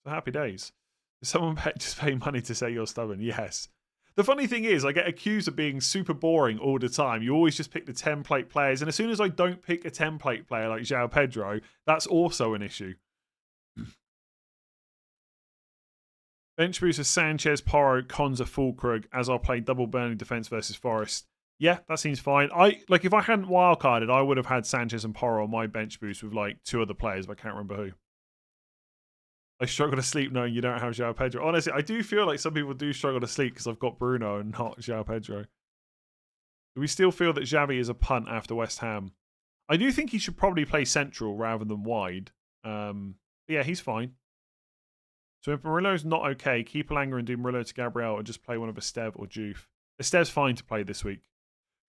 So happy days. Did someone just pay money to say you're stubborn? Yes. The funny thing is, I get accused of being super boring all the time. You always just pick the template players. And as soon as I don't pick a template player like João Pedro, that's also an issue. Bench boost of Sanchez, Porro, Konza, Fulkrug as I'll play double burning defense versus Forest. Yeah, that seems fine. If I hadn't wildcarded, I would have had Sanchez and Porro on my bench boost with like 2 other players, but I can't remember who. I struggle to sleep knowing you don't have João Pedro. Honestly, I do feel like some people do struggle to sleep because I've got Bruno and not João Pedro. Do we still feel that Xavi is a punt after West Ham? I do think he should probably play central rather than wide. Yeah, he's fine. So if Murillo's not okay, keep Elanga and do Murillo to Gabriel or just play one of Esteve or Juve. Esteve's fine to play this week.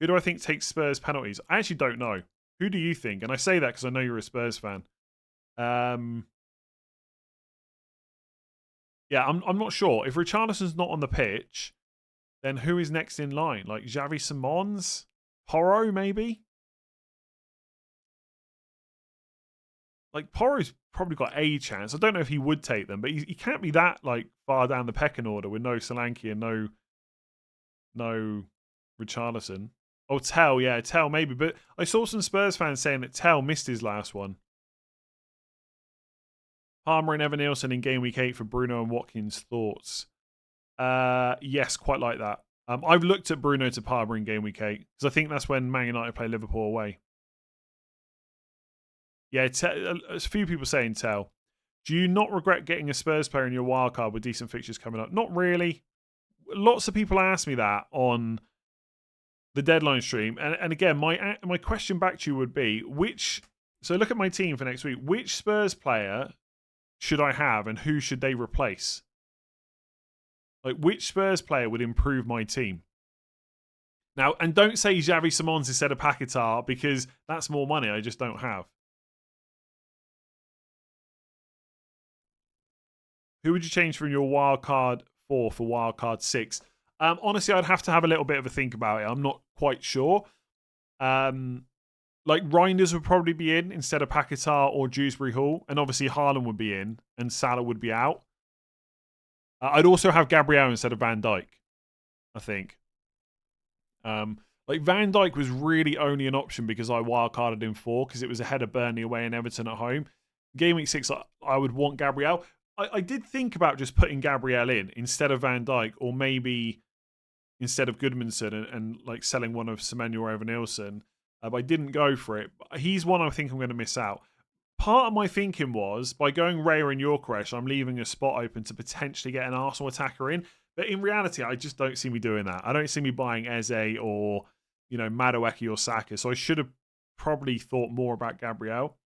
Who do I think takes Spurs penalties? I actually don't know. Who do you think? And I say that because I know you're a Spurs fan. Yeah, I'm not sure. If Richarlison's not on the pitch, then who is next in line? Like Xavi Simons? Porro, maybe? Like, Porro's probably got a chance. I don't know if he would take them, but he can't be that, like, far down the pecking order with no Solanke and no Richarlison. Oh, Tell, yeah, Tell maybe. But I saw some Spurs fans saying that Tell missed his last one. Palmer and Evan Nielsen in game week 8 for Bruno and Watkins. Thoughts? Yes, quite like that. I've looked at Bruno to Palmer in game week 8 because I think that's when Man United play Liverpool away. Yeah, a few people saying Tell. Do you not regret getting a Spurs player in your wildcard with decent fixtures coming up? Not really. Lots of people ask me that on the deadline stream. And again, my question back to you would be, so look at my team for next week. Which Spurs player should I have and who should they replace? Like, which Spurs player would improve my team? Now, and don't say Xavi Simons instead of Paquetá because that's more money I just don't have. Who would you change from your wildcard 4 for wildcard 6? Honestly, I'd have to have a little bit of a think about it. I'm not quite sure. Like, Reinders would probably be in instead of Paquetá or Dewsbury Hall. And obviously, Haaland would be in and Salah would be out. I'd also have Gabriel instead of Van Dijk, I think. Like, Van Dijk was really only an option because I wildcarded him 4 because it was ahead of Burnley away and Everton at home. Game week 6, I would want Gabriel. I did think about just putting Gabriel in instead of Van Dijk or maybe instead of Goodmanson and like selling one of Semenyo or Evan Nielsen. But I didn't go for it. He's one I think I'm going to miss out. Part of my thinking was, by going Raya and Yorkeresh, I'm leaving a spot open to potentially get an Arsenal attacker in. But in reality, I just don't see me doing that. I don't see me buying Eze or, Madueke or Saka. So I should have probably thought more about Gabriel.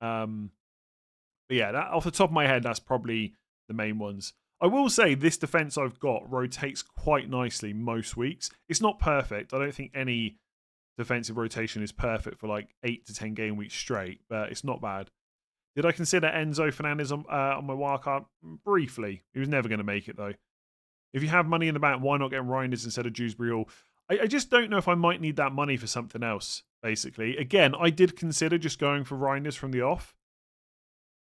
But yeah, off the top of my head, that's probably the main ones. I will say this defense I've got rotates quite nicely most weeks. It's not perfect. I don't think any defensive rotation is perfect for like 8 to 10 game weeks straight, but it's not bad. Did I consider Enzo Fernandez on my wildcard? Briefly. He was never going to make it, though. If you have money in the bank, why not get Reinders instead of Dewsbury Hall? I just don't know if I might need that money for something else, basically. Again, I did consider just going for Reinders from the off,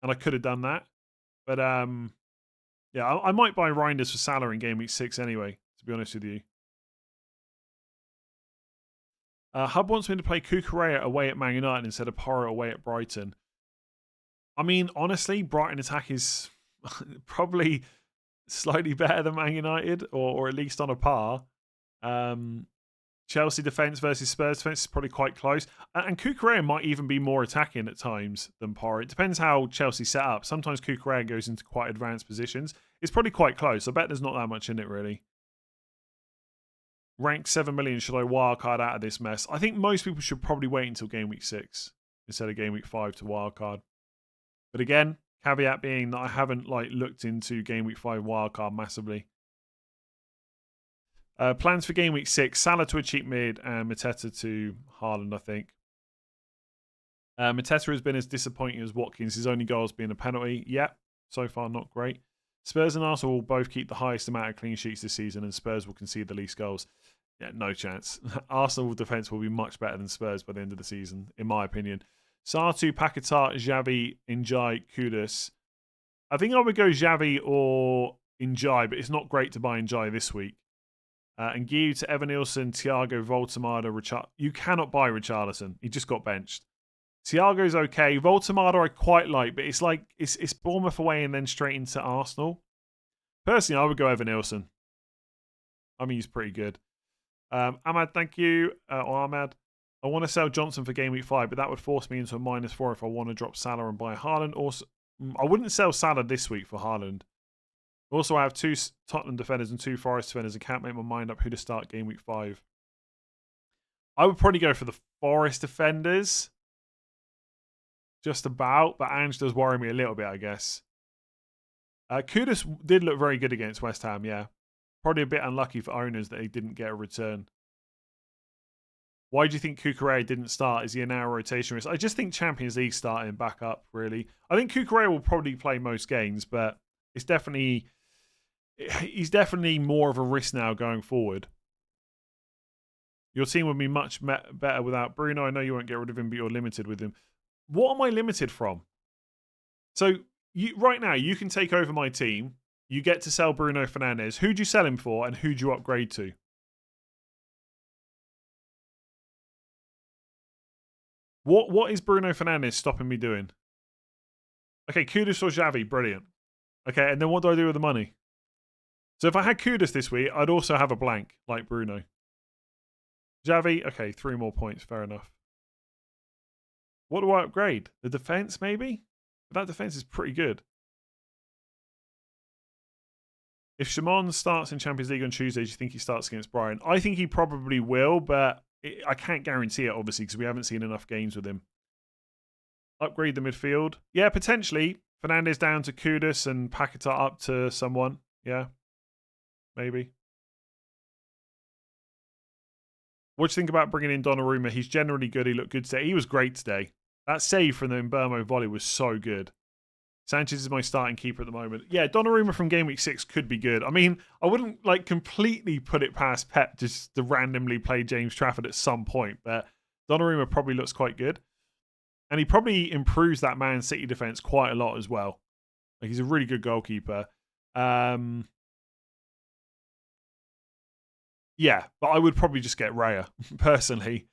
and I could have done that. But, yeah, I might buy Reinders for Salah in game week 6 anyway, to be honest with you. Hub wants me to play Cucurella away at Man United instead of Porro away at Brighton. I mean, honestly, Brighton attack is probably slightly better than Man United, or at least on a par. Chelsea defence versus Spurs defence is probably quite close. And Cucurella might even be more attacking at times than Porro. It depends how Chelsea set up. Sometimes Cucurella goes into quite advanced positions. It's probably quite close. I bet there's not that much in it, really. Rank 7 million, should I wildcard out of this mess? I think most people should probably wait until game week 6 instead of game week 5 to wildcard. But again, caveat being that I haven't looked into game week 5 wildcard massively. Plans for game week 6, Salah to a cheap mid and Mateta to Haaland, I think. Mateta has been as disappointing as Watkins. His only goal has been a penalty. Yep, so far not great. Spurs and Arsenal will both keep the highest amount of clean sheets this season and Spurs will concede the least goals. Yeah, no chance. Arsenal defence will be much better than Spurs by the end of the season, in my opinion. Sartu, Paquetá, Xavi, Njai, Kudus. I think I would go Xavi or Njai, but it's not great to buy Njai this week. And Guiu to Evan Nielsen, Thiago, Voltemada, Richard. You cannot buy Richarlison. He just got benched. Thiago's okay. Voltemada I quite like, but it's like it's Bournemouth away and then straight into Arsenal. Personally, I would go Evan Nielsen. I mean, he's pretty good. Ahmad, thank you. Ahmad. I want to sell Johnson for game week 5, but that would force me into a -4 if I want to drop Salah and buy Haaland. Also, I wouldn't sell Salah this week for Haaland. Also, I have 2 Tottenham defenders and 2 Forest defenders and can't make my mind up who to start game week 5. I would probably go for the Forest defenders. Just about, but Ange does worry me a little bit, I guess. Kudus did look very good against West Ham, yeah. Probably a bit unlucky for owners that he didn't get a return. Why do you think Cucurella didn't start? Is he a narrow rotation risk? I just think Champions League starting back up, really. I think Cucurella will probably play most games, but he's definitely more of a risk now going forward. Your team would be much better without Bruno. I know you won't get rid of him, but you're limited with him. What am I limited from? So right now, you can take over my team. You get to sell Bruno Fernandes. Who'd you sell him for and who'd you upgrade to? What is Bruno Fernandes stopping me doing? Okay, Kudus or Xavi, brilliant. Okay, and then what do I do with the money? So if I had Kudus this week, I'd also have a blank, like Bruno. Xavi, okay, 3 more points, fair enough. What do I upgrade? The defense, maybe? But that defense is pretty good. If Shimon starts in Champions League on Tuesday, do you think he starts against Brighton? I think he probably will, but I can't guarantee it, obviously, because we haven't seen enough games with him. Upgrade the midfield. Yeah, potentially. Fernandes down to Kudus and Paquetá up to someone. Yeah, maybe. What do you think about bringing in Donnarumma? He's generally good. He looked good today. He was great today. That save from the Mbermo volley was so good. Sanchez is my starting keeper at the moment. Yeah, Donnarumma from game week 6 could be good. I mean, I wouldn't like completely put it past Pep just to randomly play James Trafford at some point, but Donnarumma probably looks quite good. And he probably improves that Man City defense quite a lot as well. Like, he's a really good goalkeeper. Yeah, but I would probably just get Raya, personally.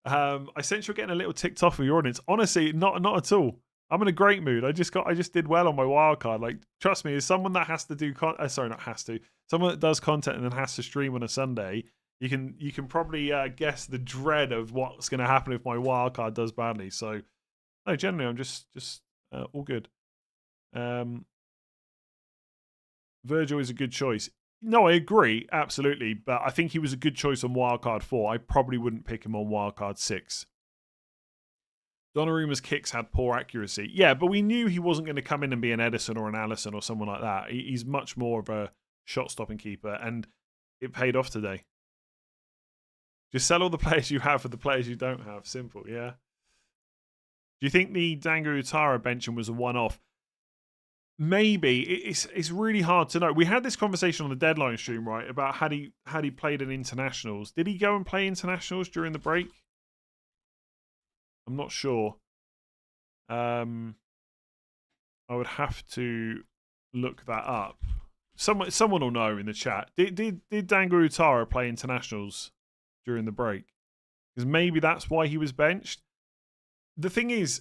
I sense you're getting a little ticked off with your audience. Honestly, not at all. I'm in a great mood. I just did well on my wildcard. Like, trust me, as someone that has to do someone that does content and then has to stream on a Sunday, you can probably guess the dread of what's going to happen if my wildcard does badly. So, no, generally, I'm just all good. Virgil is a good choice. No, I agree, absolutely. But I think he was a good choice on wildcard 4. I probably wouldn't pick him on wildcard 6. Donnarumma's kicks had poor accuracy. Yeah, but we knew he wasn't going to come in and be an Edison or an Allison or someone like that. He's much more of a shot-stopping keeper, and it paid off today. Just sell all the players you have for the players you don't have. Simple, yeah? Do you think the Dango Utara benching was a one-off? Maybe. It's really hard to know. We had this conversation on the deadline stream, right, about had he played in internationals. Did he go and play internationals during the break? I'm not sure. I would have to look that up. Someone will know in the chat. Did Dango Utara play internationals during the break? Because maybe that's why he was benched. The thing is,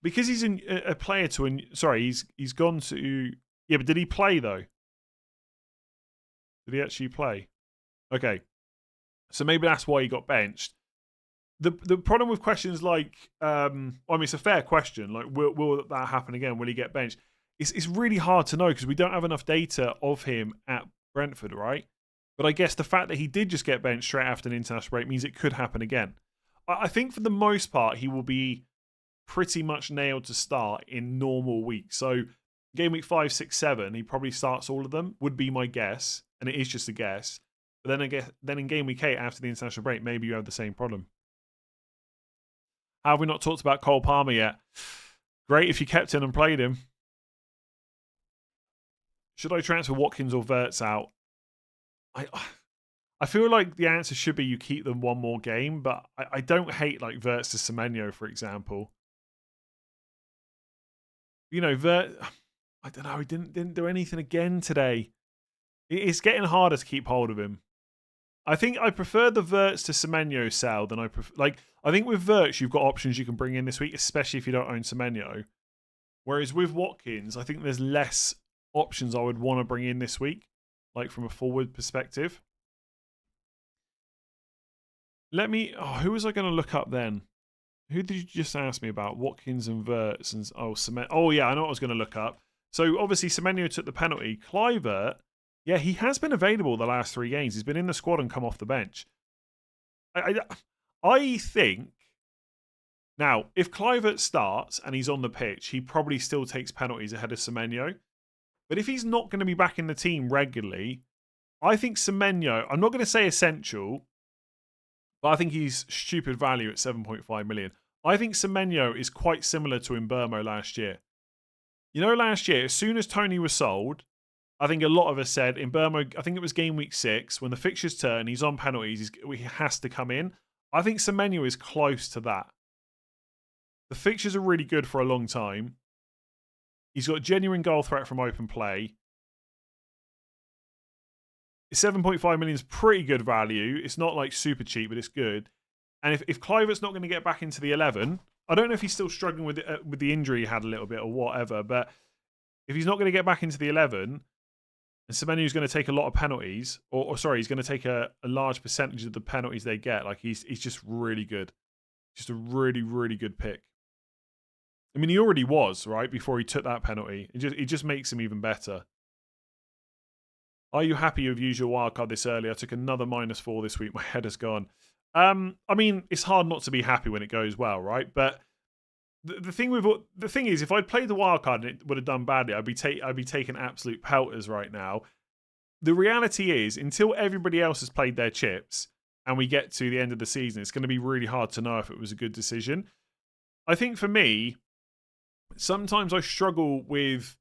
because he's a player to... Sorry, he's gone to... Yeah, but did he play, though? Did he actually play? Okay. So maybe that's why he got benched. The problem with questions like... I mean, it's a fair question. Like, will that happen again? Will he get benched? It's really hard to know because we don't have enough data of him at Brentford, right? But I guess the fact that he did just get benched straight after an international break means it could happen again. I think for the most part, he will be pretty much nailed to start in normal weeks. So game week 5, 6, 7, he probably starts all of them, would be my guess. And it is just a guess. But then in game week 8, after the international break, maybe you have the same problem. Have we not talked about Cole Palmer yet? Great if you kept him and played him. Should I transfer Watkins or Wirtz out? I feel like the answer should be you keep them one more game, but I don't hate like Wirtz to Semenyo, for example. You know, I don't know, he didn't do anything again today. It's getting harder to keep hold of him. I think I prefer the Verts to Semenyo sell than I prefer. Like, I think with Verts, you've got options you can bring in this week, especially if you don't own Semenyo. Whereas with Watkins, I think there's less options I would want to bring in this week, like from a forward perspective. Let me. Oh, who was I going to look up then? Who did you just ask me about? Watkins and Verts and Semenyo. Oh yeah, I know what I was going to look up. So obviously Semenyo took the penalty. Kluivert, yeah, he has been available the last 3 games. He's been in the squad and come off the bench. I think now if Kluivert starts and he's on the pitch, he probably still takes penalties ahead of Semenyo. But if he's not going to be back in the team regularly, I think Semenyo. I'm not going to say essential. But I think he's stupid value at 7.5 million. I think Semenyo is quite similar to Mbeumo last year. You know, last year, as soon as Tony was sold, I think a lot of us said Mbeumo, I think it was game week 6, when the fixtures turn, he's on penalties, he has to come in. I think Semenyo is close to that. The fixtures are really good for a long time. He's got genuine goal threat from open play. 7.5 million is pretty good value. It's not like super cheap, but it's good. And if Kluivert's not going to get back into the 11, I don't know if he's still struggling with the injury he had a little bit or whatever, but if he's not going to get back into the 11, and Semenyo's going to take a lot of penalties, or sorry, he's going to take a large percentage of the penalties they get, like he's just really good. Just a really, really good pick. I mean, he already was, right, before he took that penalty. It just makes him even better. Are you happy you've used your wildcard this early? I took another -4 this week. My head has gone. I mean, it's hard not to be happy when it goes well, right? But the thing is, if I'd played the wildcard and it would have done badly, I'd be taking absolute pelters right now. The reality is, until everybody else has played their chips and we get to the end of the season, it's going to be really hard to know if it was a good decision. I think for me, sometimes I struggle with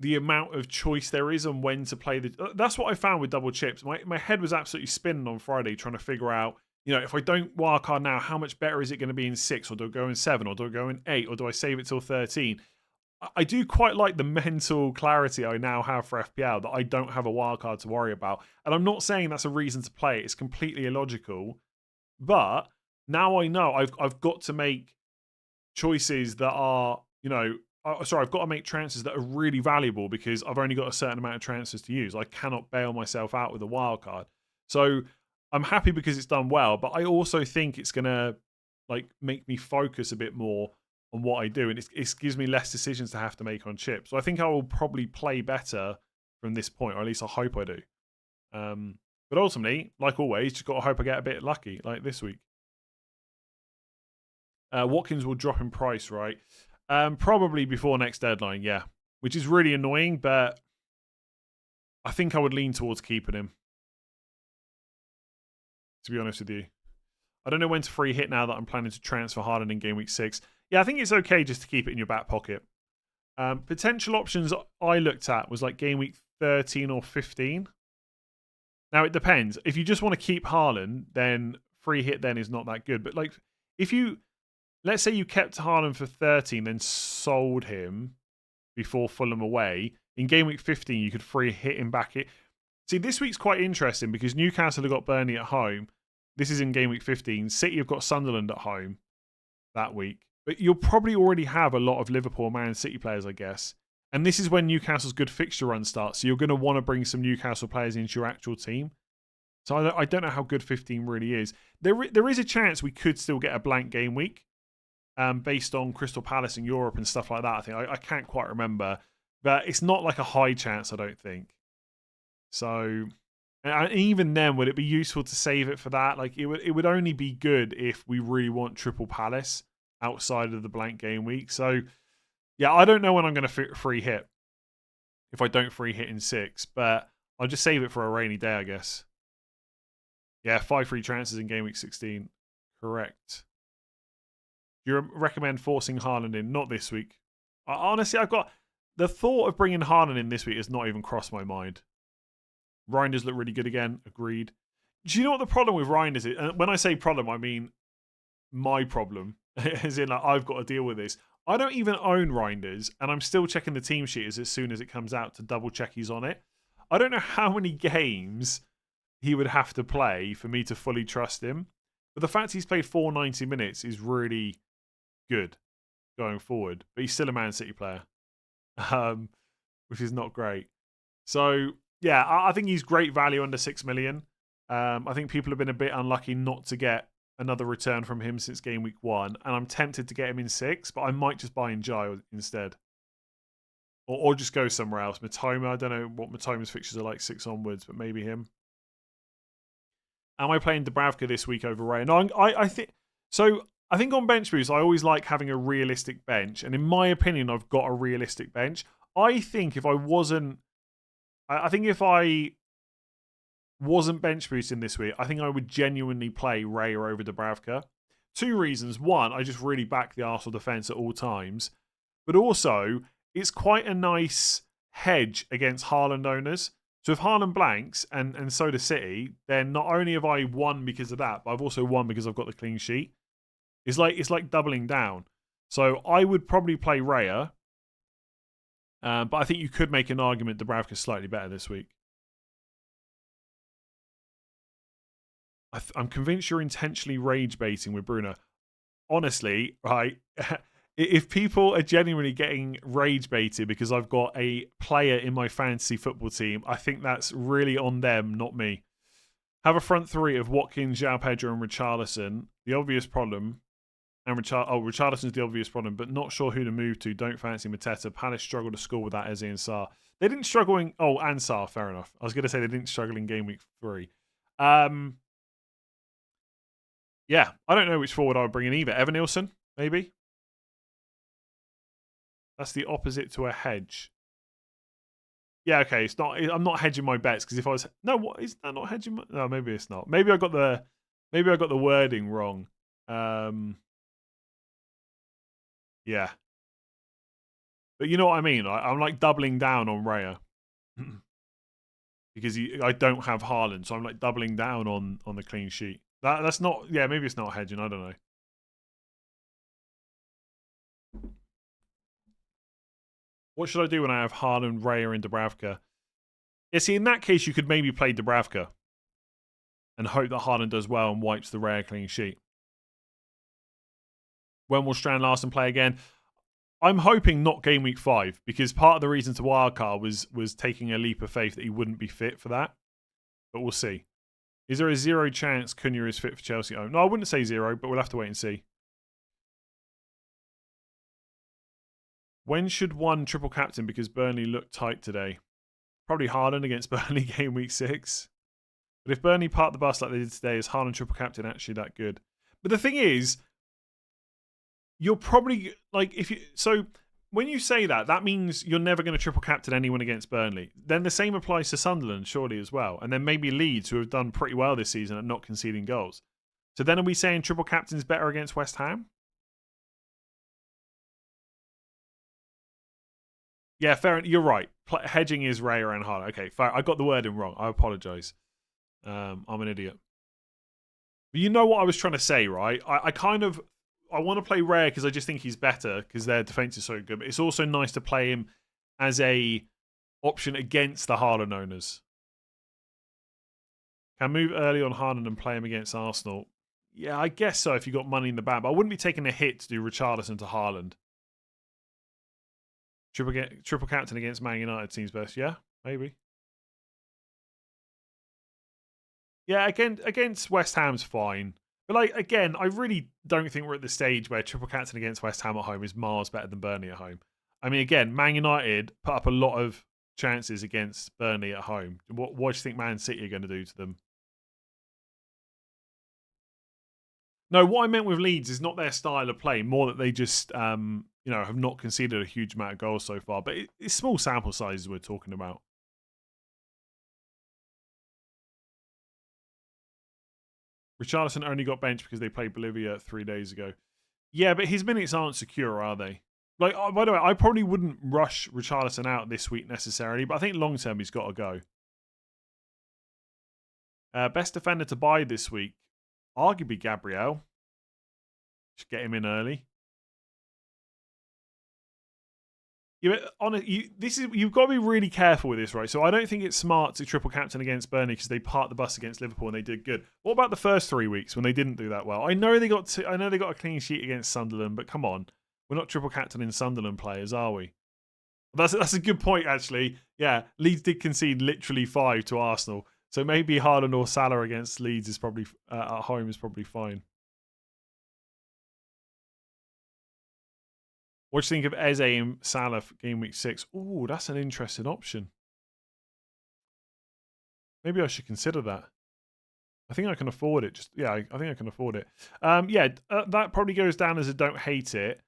the amount of choice there is on when to play the. That's what I found with double chips. My head was absolutely spinning on Friday trying to figure out, you know, if I don't wildcard now, how much better is it going to be in 6, or do I go in 7, or do I go in 8, or do I save it till 13? I do quite like the mental clarity I now have for FPL that I don't have a wildcard to worry about. And I'm not saying that's a reason to play it. It's completely illogical. But now I know I've got to make choices that are, you know, I've got to make transfers that are really valuable because I've only got a certain amount of transfers to use. I cannot bail myself out with a wild card. So I'm happy because it's done well, but I also think it's going to like make me focus a bit more on what I do, and it gives me less decisions to have to make on chips. So I think I will probably play better from this point, or at least I hope I do. But ultimately, like always, just got to hope I get a bit lucky, like this week. Watkins will drop in price, right? Probably before next deadline, yeah. Which is really annoying, but I think I would lean towards keeping him. To be honest with you. I don't know when to free hit now that I'm planning to transfer Haaland in game week 6. Yeah, I think it's okay just to keep it in your back pocket. Potential options I looked at was like game week 13 or 15. Now, it depends. If you just want to keep Haaland, then free hit then is not that good. But like, if you... Let's say you kept Haaland for 13, then sold him before Fulham away. In game week 15, you could free hit him back. See, this week's quite interesting because Newcastle have got Burnley at home. This is in game week 15. City have got Sunderland at home that week. But you'll probably already have a lot of Liverpool, Man City players, I guess. And this is when Newcastle's good fixture run starts. So you're going to want to bring some Newcastle players into your actual team. So I don't know how good 15 really is. There is a chance we could still get a blank game week. Based on Crystal Palace in Europe and stuff like that, I think. I can't quite remember. But it's not like a high chance, I don't think. So, and even then, would it be useful to save it for that? Like, it would only be good if we really want triple Palace outside of the blank game week. So, yeah, I don't know when I'm going to free hit. If I don't free hit in 6. But I'll just save it for a rainy day, I guess. Yeah, 5 free transfers in game week 16. Correct. Do you recommend forcing Haaland in? Not this week. Honestly, I've got... The thought of bringing Haaland in this week has not even crossed my mind. Reinders look really good again. Agreed. Do you know what the problem with Reinders is? And when I say problem, I mean my problem. As in, like, I've got to deal with this. I don't even own Reinders, and I'm still checking the team sheet as soon as it comes out to double check he's on it. I don't know how many games he would have to play for me to fully trust him. But the fact he's played 490 minutes is really good going forward. But he's still a Man City player, which is not great. So, yeah, I think he's great value under 6 million. I think people have been a bit unlucky not to get another return from him since game week 1. And I'm tempted to get him in 6, but I might just buy in Jai instead. Or just go somewhere else. Matoma, I don't know what Matoma's fixtures are like 6 onwards, but maybe him. Am I playing Dubravka this week over Ray? No, I think so. I think on bench boost, I always like having a realistic bench, and in my opinion, I've got a realistic bench. I think if I wasn't bench boosting this week, I think I would genuinely play Raya over Dubravka. 2 reasons. One, I just really back the Arsenal defence at all times, but also it's quite a nice hedge against Haaland owners. So if Haaland blanks and so does City, then not only have I won because of that, but I've also won because I've got the clean sheet. It's like doubling down. So I would probably play Raya, but I think you could make an argument Dubravka's slightly better this week. I'm convinced you're intentionally rage baiting with Bruno. Honestly, right? If people are genuinely getting rage baited because I've got a player in my fantasy football team, I think that's really on them, not me. Have a front 3 of Watkins, João Pedro, and Richarlison. The obvious problem. And Richarlison's the obvious problem, but not sure who to move to. Don't fancy Mateta. Palace struggle to score without Eze and Sarr. They didn't struggle in... Oh, and Sarr, fair enough. I was going to say they didn't struggle in game week 3. Yeah, I don't know which forward I would bring in either. Evan Nilsson, maybe? That's the opposite to a hedge. Yeah, okay. It's not. I'm not hedging my bets because if I was what is that not hedging? No, maybe it's not. Maybe I got the wording wrong. Yeah, but you know what I mean. I'm like doubling down on Raya because I don't have Haaland, so I'm like doubling down on the clean sheet. That's not. Yeah, maybe it's not hedging. I don't know. What should I do when I have Haaland, Raya, and Dubravka? Yeah, see, in that case, you could maybe play Dubravka and hope that Haaland does well and wipes the Raya clean sheet. When will Strand Larsen play again? I'm hoping not game week 5 because part of the reason to wildcard was taking a leap of faith that he wouldn't be fit for that. But we'll see. Is there a 0 chance Cunha is fit for Chelsea? Oh, no, I wouldn't say 0, but we'll have to wait and see. When should one triple captain because Burnley looked tight today? Probably Haaland against Burnley game week 6. But if Burnley parked the bus like they did today, is Haaland triple captain actually that good? But the thing is, you're probably like when you say that, that means you're never going to triple captain anyone against Burnley. Then the same applies to Sunderland, surely as well, and then maybe Leeds, who have done pretty well this season at not conceding goals. So then are we saying triple captain's better against West Ham? Yeah, fair. You're right. Hedging is Raya and Haaland. Okay, fair. I got the wording wrong. I apologise. I'm an idiot. But you know what I was trying to say, right? I want to play Raya because I just think he's better because their defence is so good. But it's also nice to play him as a option against the Haaland owners. Can move early on Haaland and play him against Arsenal. Yeah, I guess so if you got money in the bank. But I wouldn't be taking a hit to do Richarlison to Haaland. Triple captain against Man United seems best. Yeah, maybe. Yeah, against West Ham's fine. But like again, I really don't think we're at the stage where triple captain against West Ham at home is miles better than Burnley at home. I mean, again, Man United put up a lot of chances against Burnley at home. What do you think Man City are going to do to them? No, what I meant with Leeds is not their style of play, more that they just have not conceded a huge amount of goals so far. But it's small sample sizes we're talking about. Richarlison only got benched because they played Bolivia 3 days ago. Yeah, but his minutes aren't secure, are they? Like, by the way, I probably wouldn't rush Richarlison out this week necessarily, but I think long term he's got to go. Best defender to buy this week, arguably Gabriel. Just get him in early. You've got to be really careful with this, right? So I don't think it's smart to triple captain against Burnley because they parked the bus against Liverpool and they did good. What about the first 3 weeks when they didn't do that well? I know they got a clean sheet against Sunderland, but come on, we're not triple captaining Sunderland players, are we? That's a good point, actually. Yeah, Leeds did concede literally 5 to Arsenal, so maybe Haaland or Salah against Leeds is probably at home is probably fine. What do you think of Eze and Salah for game week 6? Oh, that's an interesting option. Maybe I should consider that. I think I can afford it. I think I can afford it. That probably goes down as a don't hate it.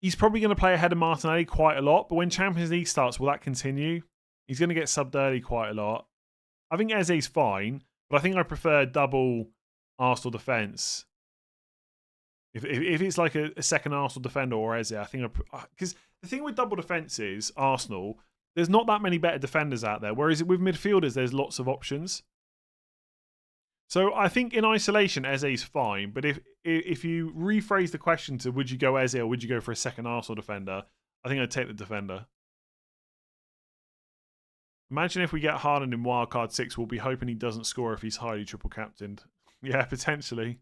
He's probably going to play ahead of Martinelli quite a lot, but when Champions League starts, will that continue? He's going to get subbed early quite a lot. I think Eze's fine, but I think I prefer double Arsenal defence. If it's like a second Arsenal defender or Eze, I think because the thing with double defence is Arsenal, there's not that many better defenders out there. Whereas with midfielders, there's lots of options. So I think in isolation, Eze's fine. But if you rephrase the question to would you go Eze or would you go for a second Arsenal defender, I think I'd take the defender. Imagine if we get Haaland in wildcard 6, we'll be hoping he doesn't score if he's highly triple captained. Yeah, potentially.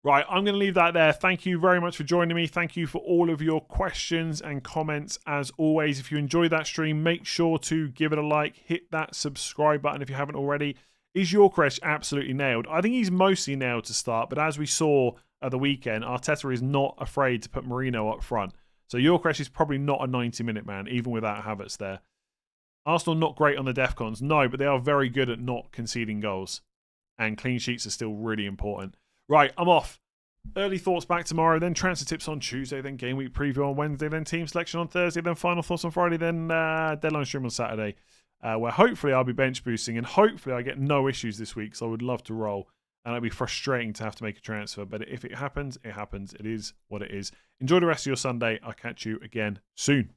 Right, I'm going to leave that there. Thank you very much for joining me. Thank you for all of your questions and comments. As always, if you enjoyed that stream, make sure to give it a like. Hit that subscribe button if you haven't already. Is Gyökeres absolutely nailed? I think he's mostly nailed to start, but as we saw at the weekend, Arteta is not afraid to put Mourinho up front. So Gyökeres is probably not a 90-minute man, even without Havertz there. Arsenal not great on the DEFCONs, no, but they are very good at not conceding goals. And clean sheets are still really important. Right, I'm off. Early thoughts back tomorrow, then transfer tips on Tuesday, then game week preview on Wednesday, then team selection on Thursday, then final thoughts on Friday, then deadline stream on Saturday, where hopefully I'll be bench boosting and hopefully I get no issues this week, so I would love to roll. And it'd be frustrating to have to make a transfer, but if it happens, it happens. It is what it is. Enjoy the rest of your Sunday. I'll catch you again soon.